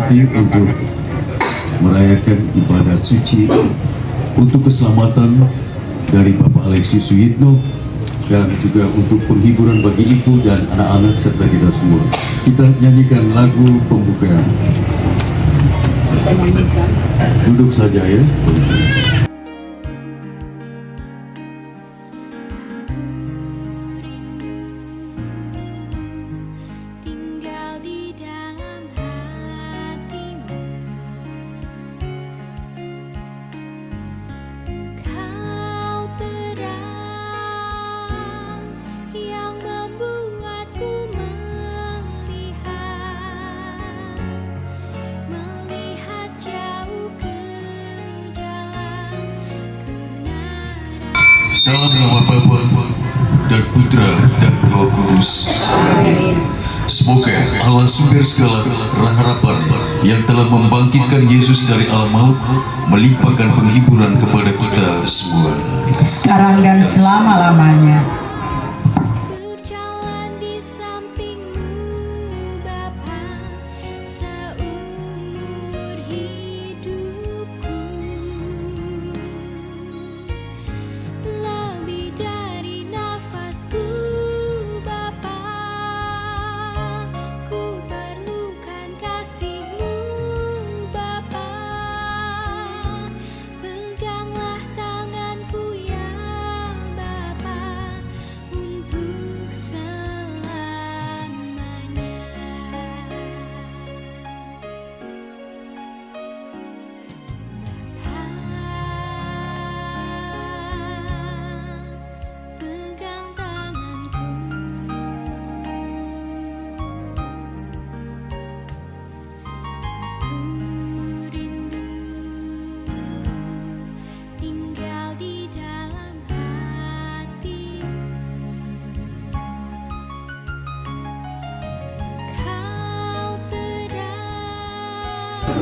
hati untuk merayakan ibadat suci untuk keselamatan dari Bapak Alexius Suyitno dan juga untuk penghiburan bagi ibu dan anak-anak serta kita semua. Kita nyanyikan lagu pembukaan. Duduk saja ya. Dalam nama Bapa dan Putra dan Roh Kudus. Amin. Semoga Allah sumber segala harapan yang telah membangkitkan Yesus dari alam maut melimpahkan penghiburan kepada kita semua sekarang dan selama-lamanya.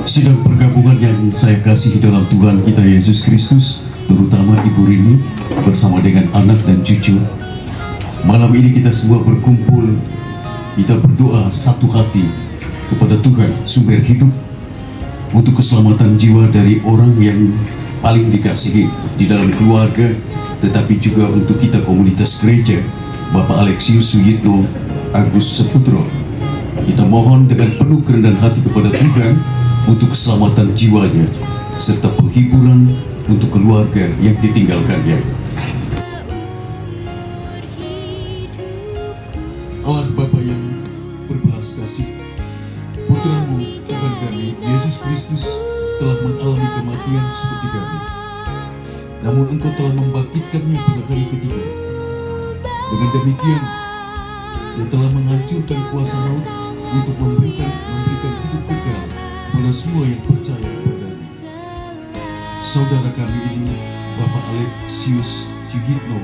Sidang pergabungan yang saya kasihi dalam Tuhan kita Yesus Kristus, terutama Ibu Rini bersama dengan anak dan cucu. Malam ini kita semua berkumpul, kita berdoa satu hati kepada Tuhan sumber hidup untuk keselamatan jiwa dari orang yang paling dikasihi di dalam keluarga, tetapi juga untuk kita komunitas gereja Bapak Alexius Suyitno Agus Seputro. Kita mohon dengan penuh kerendahan hati kepada Tuhan untuk keselamatan jiwanya serta penghiburan untuk keluarga yang ditinggalkannya. Allah Bapa yang berbelas kasih, Putra-Mu Tuhan kami Yesus Kristus telah mengalami kematian seperti kami, namun Engkau telah membangkitkannya pada hari ketiga. Dengan demikian Dia telah menghancurkan kuasa maut untuk memberikan hidup kekal kepada semua yang percaya kepadanya. Saudara kami ini, Bapak Alexius Suyitno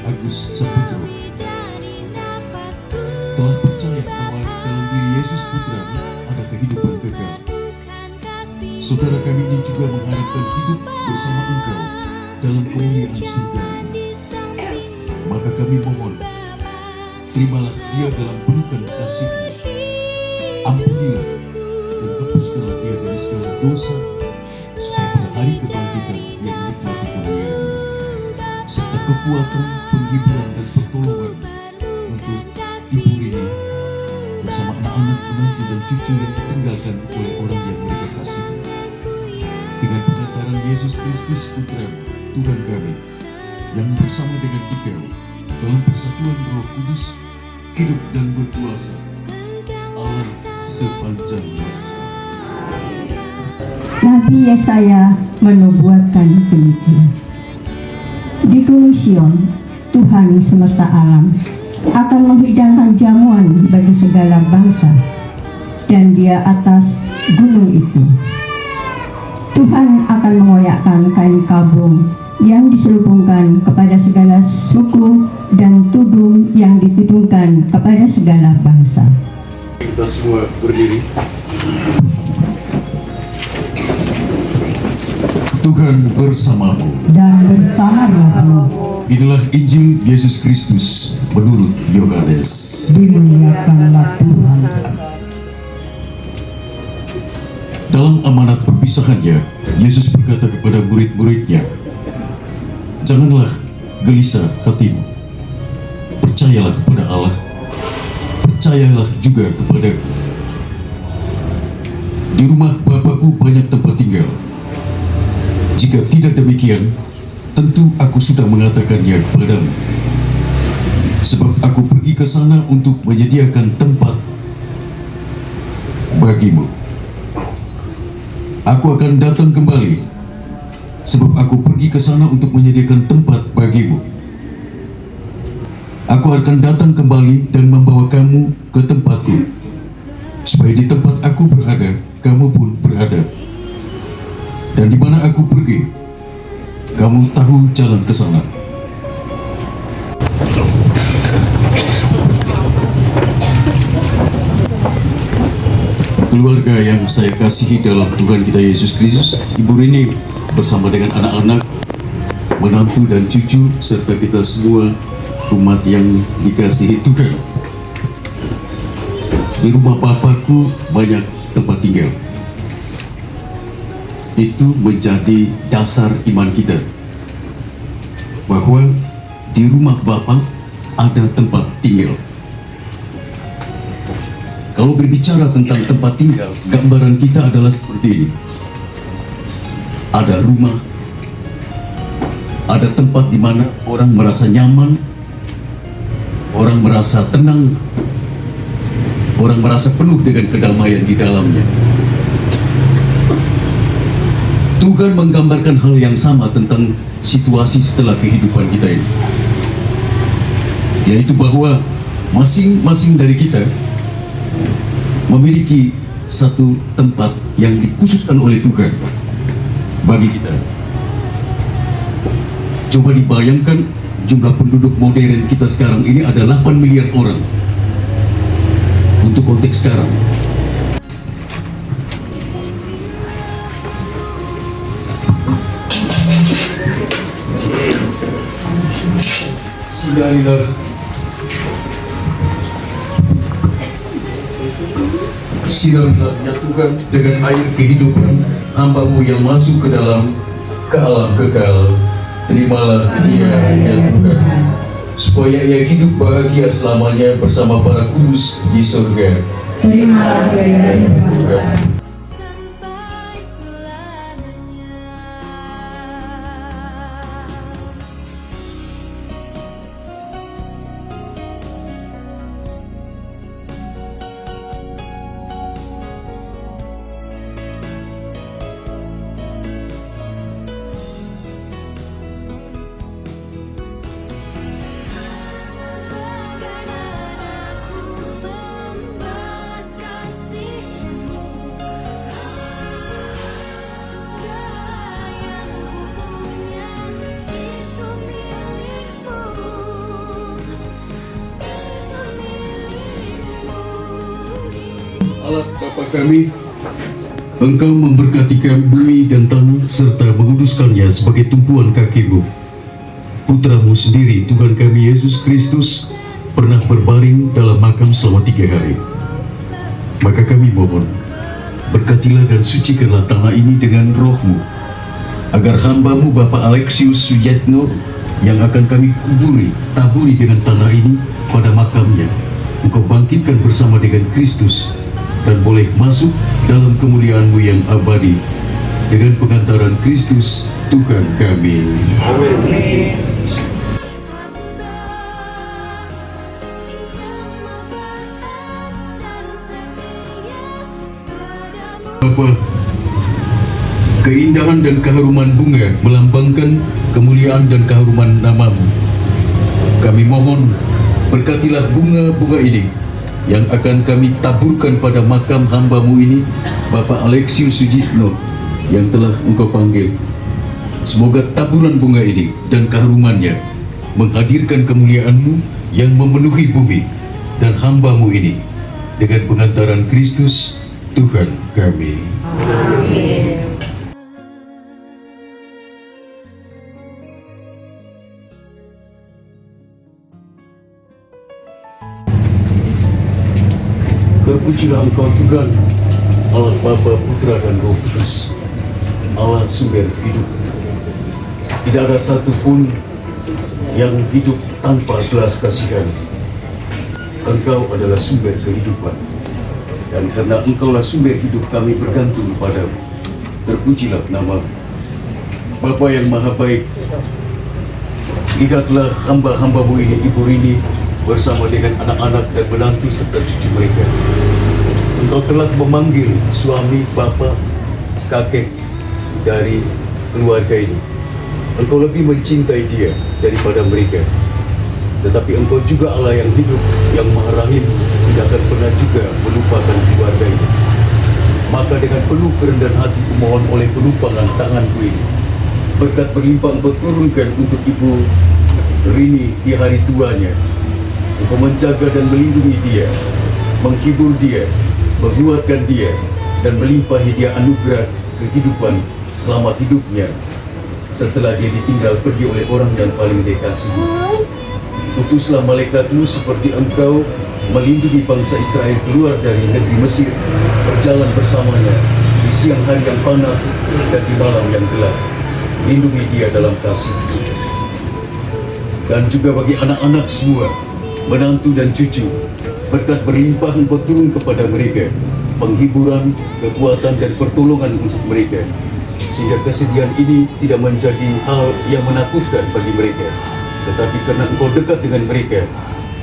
Agus Saputro, telah percaya bahwa dalam diri Yesus Putra ada kehidupan kekal. Saudara kami ini juga mengharapkan hidup bersama Engkau dalam kemuliaan surga ini. Maka kami mohon, terimalah dia dalam pelukan kasih-Mu. Ampunilah dan hapuskanlah dia dari segala dosa, supaya pada hari kebangkitan ia menikmati kemuliaan serta kekuatan, penghiburan dan pertolongan untuk Ibu Rini bersama anak-anak, menantu dan cucu yang ditinggalkan oleh orang yang mereka kasihi. Dengan pengantaran Yesus Kristus Putra-Mu Tuhan kami, yang bersama dengan Engkau dalam persatuan Roh Kudus, hidup dan berkuasa Allah sepanjang masa. Nabi Yesaya menubuatkan demikian. Di Gunung Sion, Tuhan semesta alam akan menghidangkan jamuan bagi segala bangsa, dan Dia atas gunung itu Tuhan akan mengoyakkan kain kabung yang diselubungkan kepada segala suku dan tudung yang ditudungkan kepada segala bangsa. Kita semua berdiri. Tuhan bersamamu Dan bersama rohmu. Inilah Injil Yesus Kristus menurut Yohanes. Dimuliakanlah Tuhan. Dalam amanat perpisahannya, Yesus berkata kepada murid-muridnya, "Janganlah gelisah hatimu. Percayalah kepada Allah, percayalah juga kepadaku. Di rumah Bapakku banyak tempat tinggal. Jika tidak demikian, tentu aku sudah mengatakannya kepadamu. Sebab aku pergi ke sana untuk menyediakan tempat bagimu. Aku akan datang kembali, sebab aku pergi ke sana untuk menyediakan tempat bagimu. Aku akan datang kembali dan membawa kamu ke tempatku, supaya di tempat aku berada, kamu pun berada. Dan di mana aku pergi, kamu tahu jalan ke sana." Keluarga yang saya kasihi dalam Tuhan kita Yesus Kristus, Ibu Rini bersama dengan anak-anak, menantu dan cucu, serta kita semua umat yang dikasihi Tuhan. Di rumah Bapakku banyak tempat tinggal. Itu menjadi dasar iman kita, bahwa di rumah Bapa ada tempat tinggal. Kalau berbicara tentang tempat tinggal, gambaran kita adalah seperti ini. Ada rumah, ada tempat di mana orang merasa nyaman, orang merasa tenang, orang merasa penuh dengan kedamaian di dalamnya. Tuhan menggambarkan hal yang sama tentang situasi setelah kehidupan kita ini, yaitu bahwa masing-masing dari kita memiliki satu tempat yang dikhususkan oleh Tuhan bagi kita. Coba dibayangkan, jumlah penduduk modern kita sekarang ini ada 8 miliar orang. Untuk konteks sekarang, siramilah ya Tuhan dengan air kehidupan hamba-Mu yang masuk ke dalam ke alam kekal. Terimalah dia ya Tuhan, supaya ia hidup bahagia selamanya bersama para kudus di surga. Terimalah dia ya Tuhan. Allah Bapa kami, Engkau memberkati bumi dan tanah serta menguduskannya sebagai tumpuan kaki-Mu. Putra-Mu sendiri, Tuhan kami Yesus Kristus, pernah berbaring dalam makam selama 3 hari. Maka kami mohon, berkatilah dan sucikanlah tanah ini dengan Roh-Mu, agar hamba-Mu Bapak Alexius Suyatno yang akan kami taburi dengan tanah ini pada makamnya, Engkau bangkitkan bersama dengan Kristus, dan boleh masuk dalam kemuliaan-Mu yang abadi dengan pengantaran Kristus Tuhan kami. Amin. Bapa, keindahan dan keharuman bunga melambangkan kemuliaan dan keharuman nama-Mu. Kami mohon, berkatilah bunga-bunga ini yang akan kami taburkan pada makam hamba-Mu ini, Bapak Alexius Sujitno, yang telah Engkau panggil. Semoga taburan bunga ini dan keharumannya menghadirkan kemuliaan-Mu yang memenuhi bumi dan hamba-Mu ini dengan pengantaran Kristus Tuhan kami. Amin. Terpujilah Engkau Tuhan, Allah Bapa, Putra, dan Roh Kudus, Allah sumber hidup. Tidak ada satupun yang hidup tanpa belas kasihan. Engkau adalah sumber kehidupan. Dan karena Engkaulah sumber hidup, kami bergantung padamu. Terpujilah nama-Mu. Bapa yang maha baik, lihatlah hamba-hamba-Mu ini, Ibu Rini, bersama dengan anak-anak dan menantu serta cucu mereka. Engkau telah memanggil suami, bapa, kakek dari keluarga ini. Engkau lebih mencintai dia daripada mereka. Tetapi Engkau juga Allah yang hidup, yang maha rahim, tidak akan pernah juga melupakan keluarga ini. Maka dengan penuh kerendahan hati kumohon oleh penumpangan tanganku ini, berkat berlimpah Engkau turunkan untuk Ibu Rini di hari tuanya. Engkau menjaga dan melindungi dia, menghibur dia, menguatkan dia, dan melimpahi dia anugerah kehidupan selama hidupnya setelah dia ditinggal pergi oleh orang yang paling dia kasihi. Utuslah malaikat-Mu seperti Engkau melindungi bangsa Israel keluar dari negeri Mesir, berjalan bersamanya di siang hari yang panas dan di malam yang gelap. Lindungi dia dalam kasih-Mu. Dan juga bagi anak-anak semua, menantu dan cucu, berkat berlimpah Engkau turun kepada mereka, penghiburan, kekuatan, dan pertolongan untuk mereka, sehingga kesedihan ini tidak menjadi hal yang menakutkan bagi mereka. Tetapi karena Engkau dekat dengan mereka,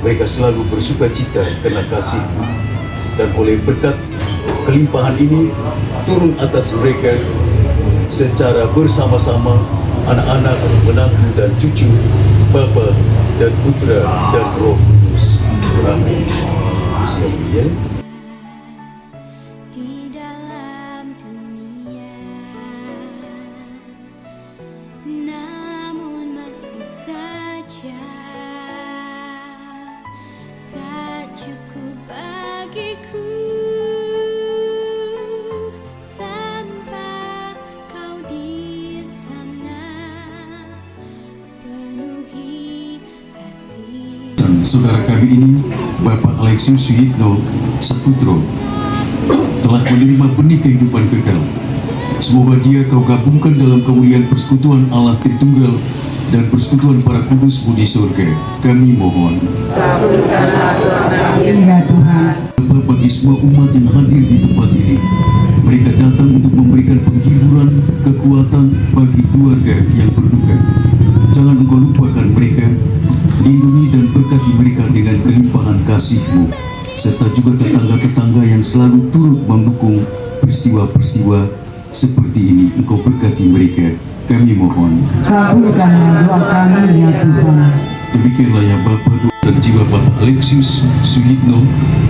mereka selalu bersuka cita karena kasih-Mu. Dan oleh berkat kelimpahan ini turun atas mereka secara bersama-sama, anak-anak, menantu, dan cucu, Bapa dan Putra dan Roh Kudus. Amin. Ya. Di dalam dunia, namun masih saja tak cukup bagiku tanpa Kau di sana penuhi hati. Saudara kami ini, Bapak Alexius Suyitno Saputro, telah menerima benih kehidupan kekal. Semoga dia Kau gabungkan dalam kemuliaan persekutuan Allah Tritunggal dan persekutuan para kudus-Mu di surga. Kami mohon. Ya Tuhan. Bapa, bagi semua umat yang hadir di tempat ini, mereka datang untuk memberikan penghiburan, kekuatan bagi keluarga yang berduka. Jangan Engkau lupakan mereka, lindungi dan berkati mereka dengan kelimpahan kasih-Mu, serta juga tetangga-tetangga yang selalu turut mendukung peristiwa-peristiwa seperti ini. Engkau berkati mereka, kami mohon. Kabulkanlah doa kami ya Tuhan. Demikianlah ya Bapa, doa dan jiwa Bapak Alexius Suyitno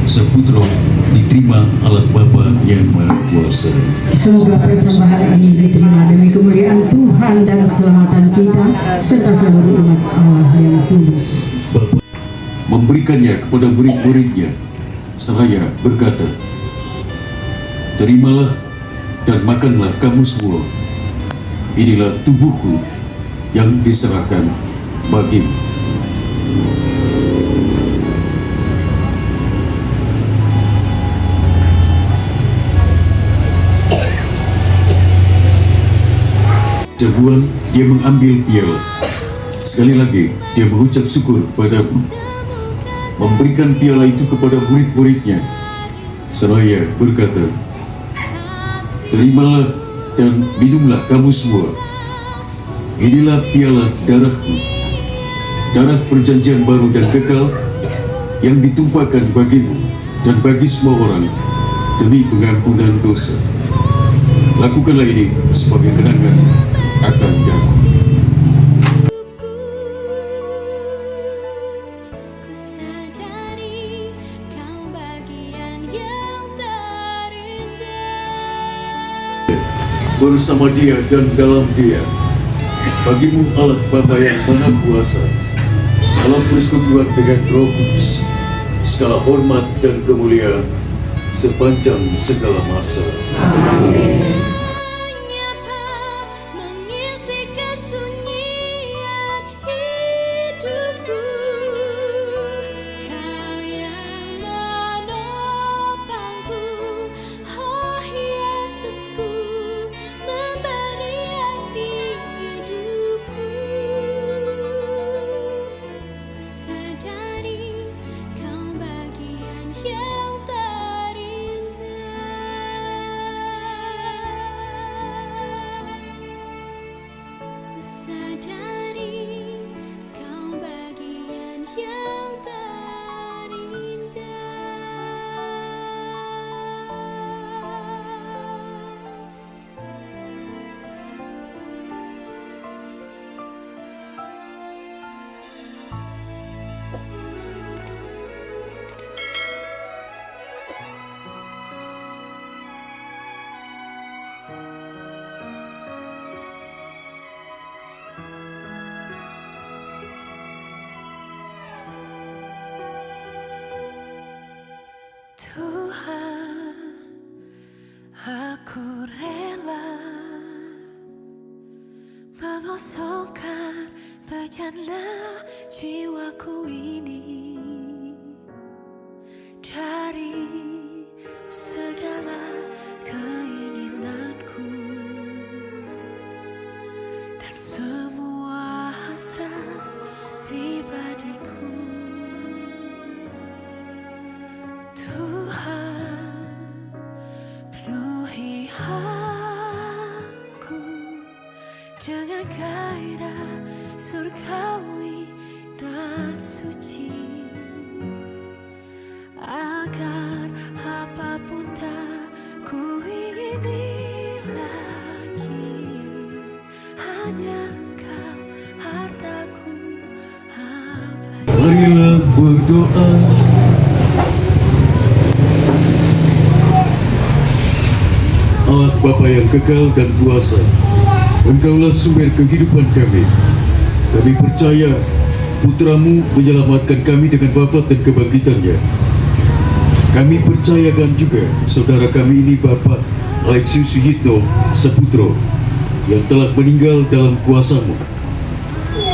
Saputro diterima Allah Bapa yang Maha Kuasa. Semoga persembahan ini diterima demi kemuliaan Tuhan dan keselamatan kita serta seluruh umat Allah yang kudus. Bapa memberikannya kepada murid-muridnya, seraya berkata, terimalah dan makanlah kamu semua. Inilah tubuhku yang diserahkan bagimu. Jabuan, dia mengambil piala. Sekali lagi, dia mengucap syukur padamu, memberikan piala itu kepada murid-muridnya, seraya berkata, terimalah dan minumlah kamu semua. Inilah piala darahku, darah perjanjian baru dan kekal, yang ditumpahkan bagimu dan bagi semua orang demi pengampunan dosa. Lakukanlah ini sebagai kenangan akan aku. Ku sadari Kau bagian yang terindah. Bersama dia dan dalam dia, bagimu Allah Bapa yang Maha Kuasa, dalam persekutuan dengan Roh Kudus, segala hormat dan kemuliaan sepanjang segala masa. Menyapa, mengisi kesunyian hidupku. Kau yang menopangku, oh Tuhan, aku rela mengosongkan bejana jiwaku ini dari segala keinginanku dan semua hasrat pribadiku. Tuhan, penuhi aku dengan gairah surgawi dan suci, agar apapun tak ku ingini lagi, hanya Engkau hartaku abadi. Marilah berdoa. Allah Bapa yang kekal dan kuasa, Engkaulah sumber kehidupan kami. Kami percaya Putra-Mu menyelamatkan kami dengan wafat dan kebangkitannya. Kami percayakan juga saudara kami ini Bapak Alexius Suyitno Saputro yang telah meninggal dalam kuasa-Mu.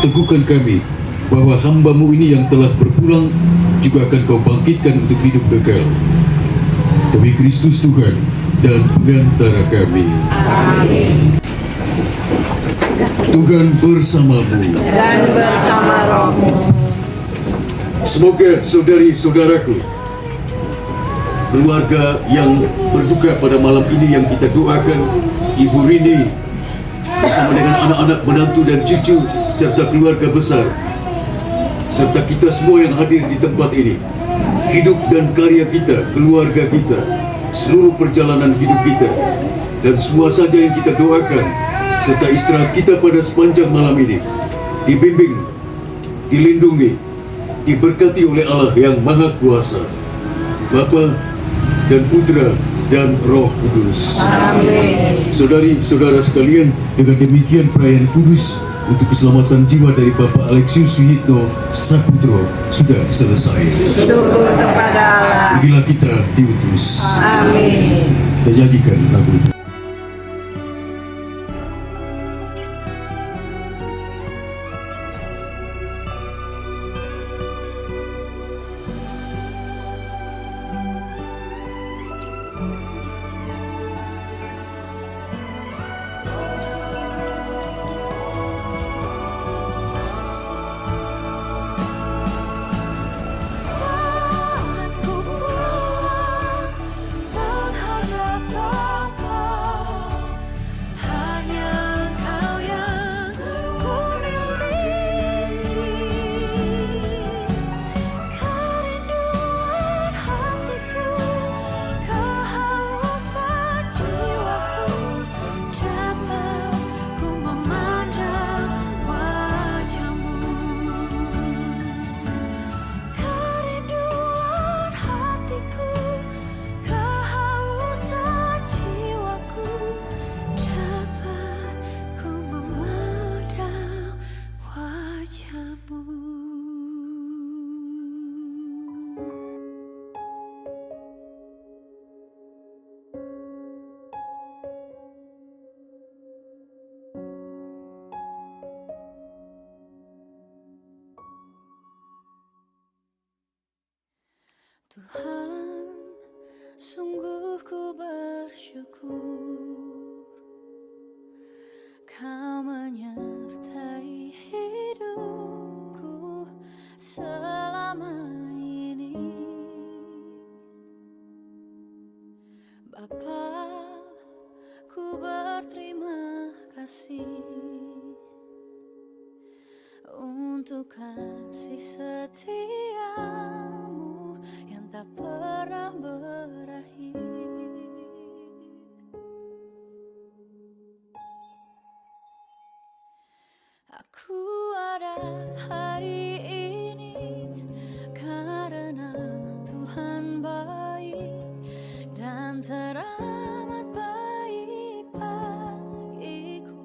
Teguhkan kami bahwa hamba-Mu ini yang telah berpulang juga akan Kau bangkitkan untuk hidup kekal. Demi Kristus Tuhan dan pengantara kami. Amin. Tuhan bersamamu. Dan bersama rohmu. Semoga saudari-saudaraku, keluarga yang berduka pada malam ini yang kita doakan, Ibu Rini bersama dengan anak-anak, menantu dan cucu serta keluarga besar, serta kita semua yang hadir di tempat ini, hidup dan karya kita, keluarga kita, seluruh perjalanan hidup kita, dan semua saja yang kita doakan, serta istirahat kita pada sepanjang malam ini, dibimbing, dilindungi, diberkati oleh Allah yang Maha Kuasa, Bapa dan Putra dan Roh Kudus. Amin. Saudari-saudara sekalian, dengan demikian perayaan kudus untuk keselamatan jiwa dari Bapak Alexius Suyitno Saputro sudah selesai. Syukur kepada Allah. Pergilah kita diutus. Amin. Kita nyanyikan lagu. Saat ku pulang menghadap Bapa, hanya Engkau yang ku miliki. Kerinduan hatiku, kehausan jiwaku, dapat ku memandang wajah-Mu. Kerinduan hatiku, kehausan jiwaku, dapat ku memandang wajah-Mu. Tuhan, sungguh ku bersyukur Kau menyertai hidupku selama ini. Bapa, ku berterima kasih untuk kasih setiamu yang tak pernah berakhir. Aku ada hari ini karena Tuhan baik dan teramat baik bagiku.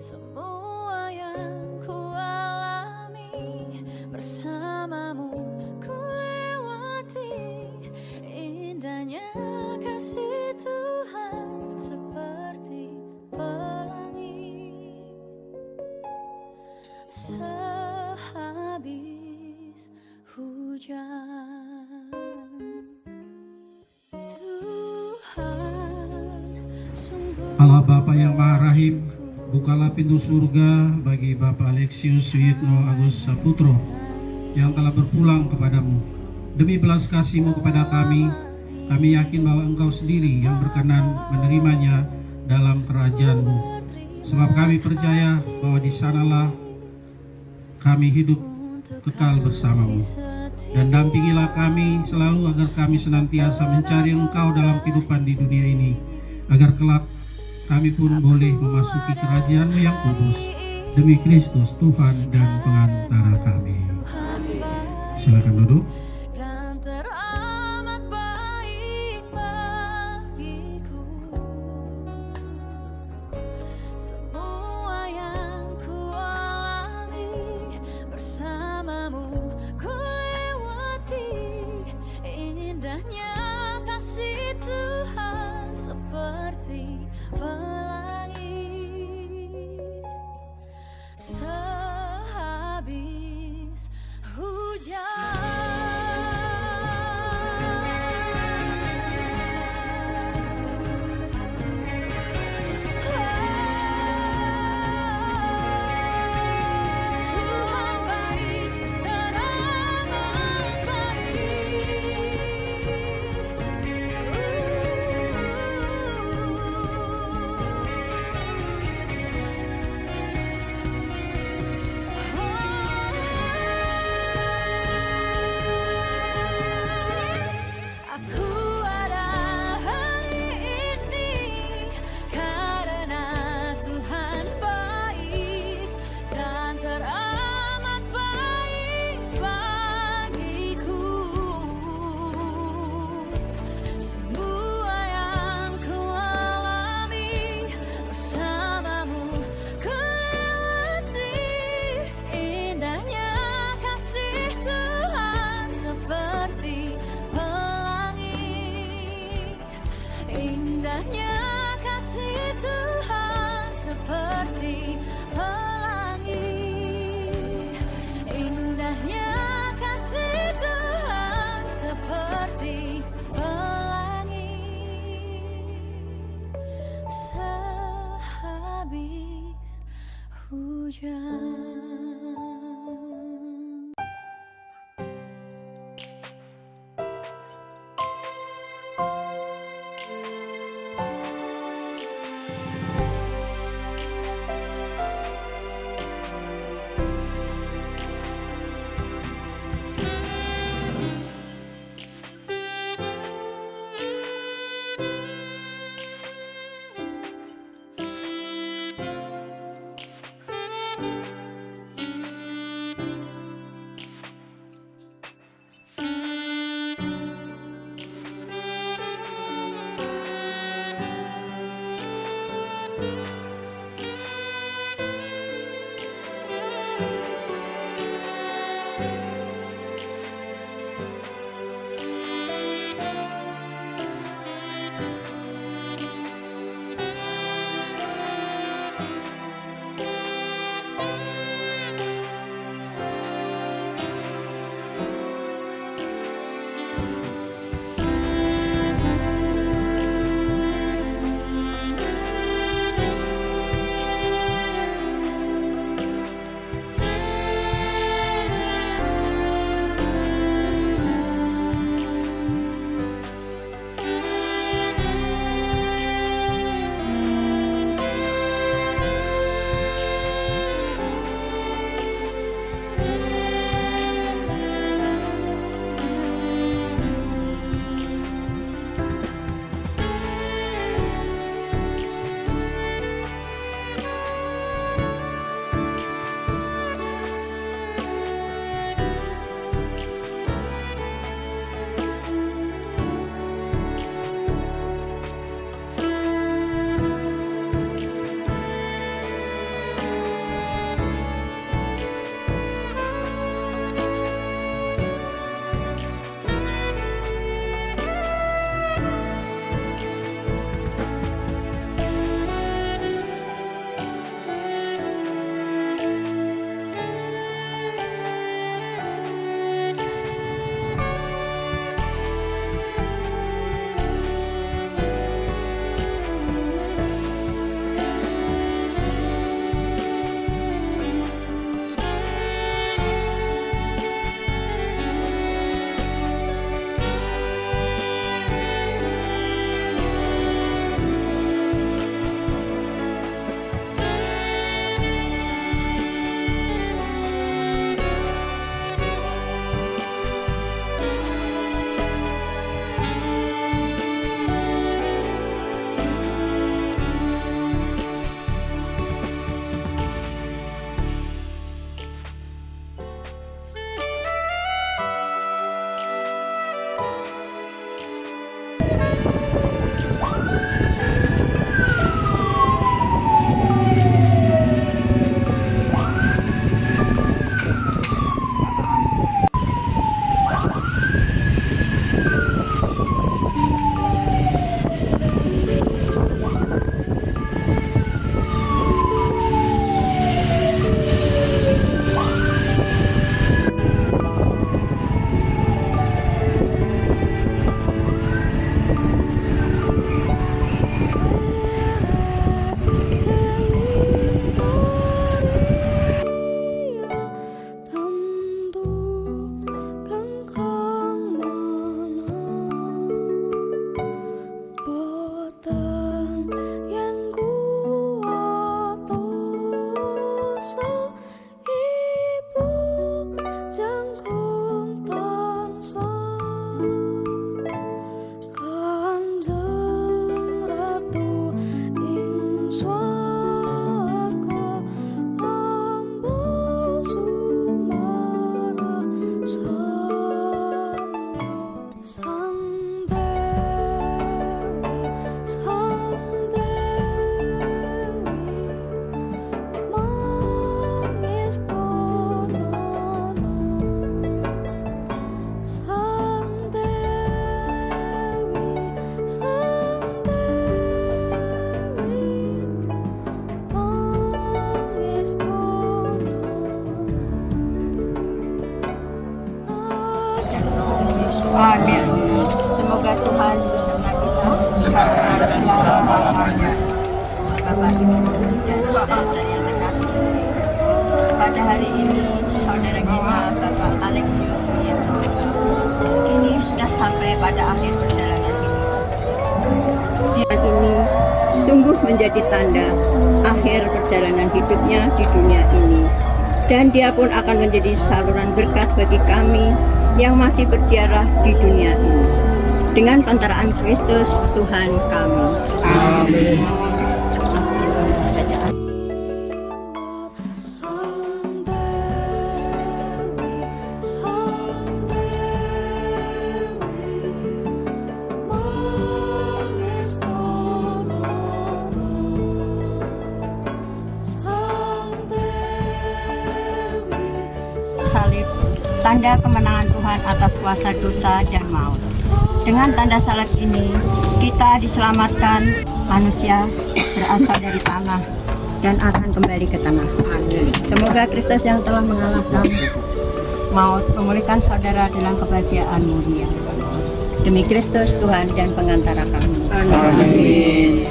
Semua yang ku alami sehabis hujan. Tuhan, sungguh Allah Bapa yang Maha Rahim, bukalah pintu surga bagi Bapak Alexius Suyitno Agus Saputro yang telah berpulang kepadamu. Demi belas kasih-Mu kepada kami yakin bahwa Engkau sendiri yang berkenan menerimanya dalam kerajaan-Mu. Sebab kami percaya bahwa di sanalah kami hidup kekal bersama-Mu. Dan dampingilah kami selalu agar kami senantiasa mencari Engkau dalam kehidupan di dunia ini, agar kelak kami pun boleh memasuki kerajaan-Mu yang kudus demi Kristus Tuhan dan pengantara kami. Silakan duduk. dan teramat baik bagiku. Semua yang ku alami bersamamu ku lewati. Indahnya kasih Tuhan seperti pelangi sehabis Tuhan baik, teramat baik. Yesus. Amin. Semoga Tuhan bersama kita sekarang dan selama-lamanya. Bapak Ibu dan saudara saya yang terkasih, pada hari ini saudara kita Bapak Alexius Wietno ini sudah sampai pada akhir perjalanan hidup. Dia ini sungguh menjadi tanda akhir perjalanan hidupnya di dunia ini. Dan dia pun akan menjadi saluran berkat bagi kami yang masih berziarah di dunia ini. Dengan pantaraan Kristus Tuhan kami. Amin. Salib, tanda kemenangan Tuhan atas kuasa dosa dan maut. Dengan tanda salib ini, kita diselamatkan, manusia berasal dari tanah dan akan kembali ke tanah. Semoga Kristus yang telah mengalahkan maut memulihkan saudara dalam kebahagiaan mulia. Demi Kristus Tuhan dan pengantara kami. Amin.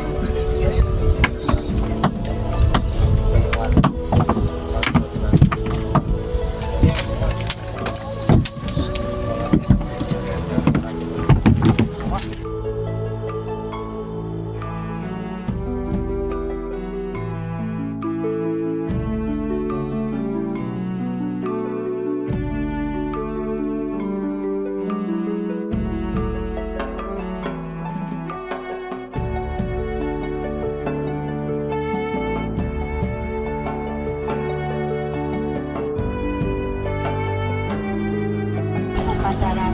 Upacara